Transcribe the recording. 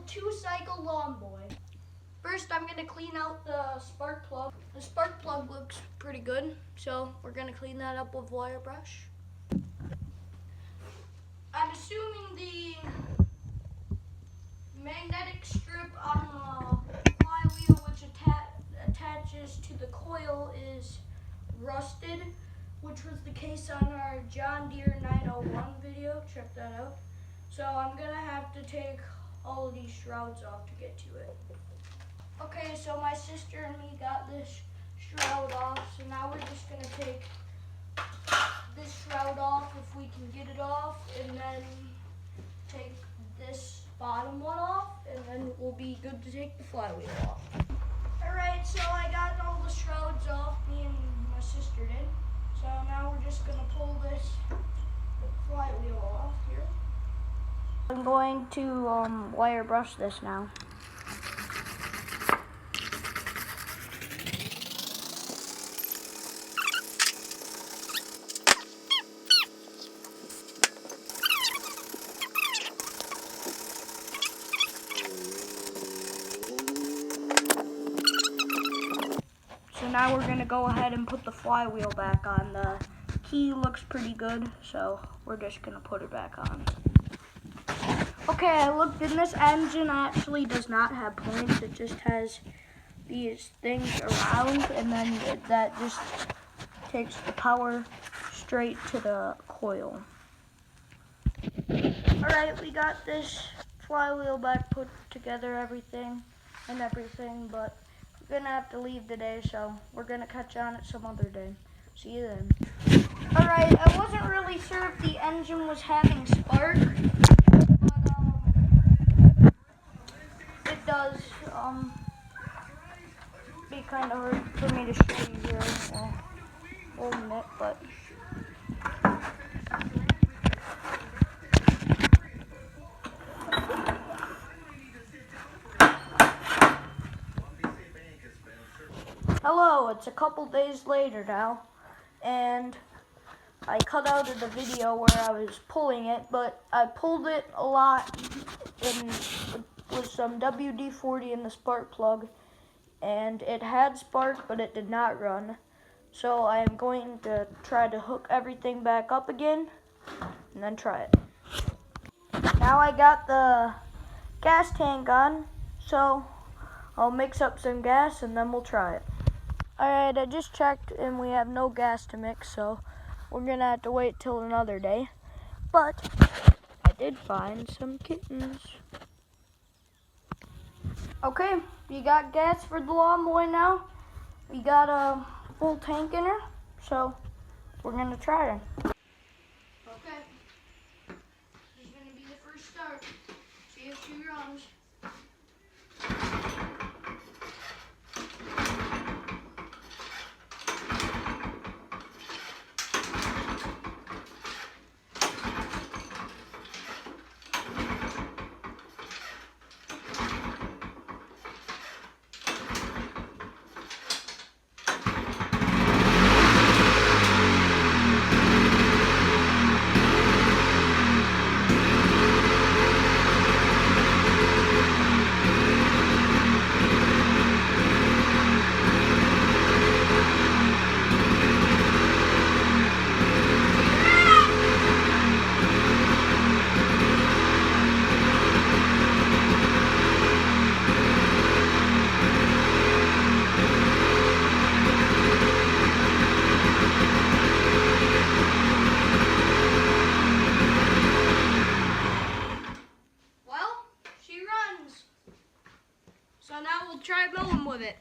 2-cycle lawn boy. First, I'm going to clean out the spark plug. The spark plug looks pretty good, so we're going to clean that up with wire brush. I'm assuming the magnetic strip on the flywheel, which attaches to the coil, is rusted, which was the case on our John Deere 901 video. Check that out. So I'm going to have to take all of these shrouds off to get to it. Okay, so my sister and me got this shroud off, so now we're just going to take this shroud off if we can get it off, and then take this bottom one off, and then we'll be good to take the flywheel off. Alright, so I got all the shrouds off, me and my sister did. So now we're just going to pull this flywheel off here. I'm going to wire brush this now. So now we're going to go ahead and put the flywheel back on. The key looks pretty good, so we're just going to put it back on. Okay, I looked, and this engine actually does not have points. It just has these things around, and then that just takes the power straight to the coil. Alright, we got this flywheel back put together, everything, but we're gonna have to leave today, so we're gonna catch on it some other day. See you then. Alright, I wasn't really sure if the engine was having spark, but it does. Be kind of hard for me to show you here. Holding it, but hello, it's a couple days later now, and I cut out of the video where I was pulling it, but I pulled it a lot with some WD-40 in the spark plug, and it had spark, but it did not run. So I am going to try to hook everything back up again, and then try it. Now I got the gas tank on, so I'll mix up some gas, and then we'll try it. Alright, I just checked and we have no gas to mix, so we're going to have to wait till another day. But I did find some kittens. Okay, we got gas for the lawn boy now. We got a full tank in her, so we're going to try her. Okay, this is going to be the first start. See if she runs. So now we'll try mowing with it.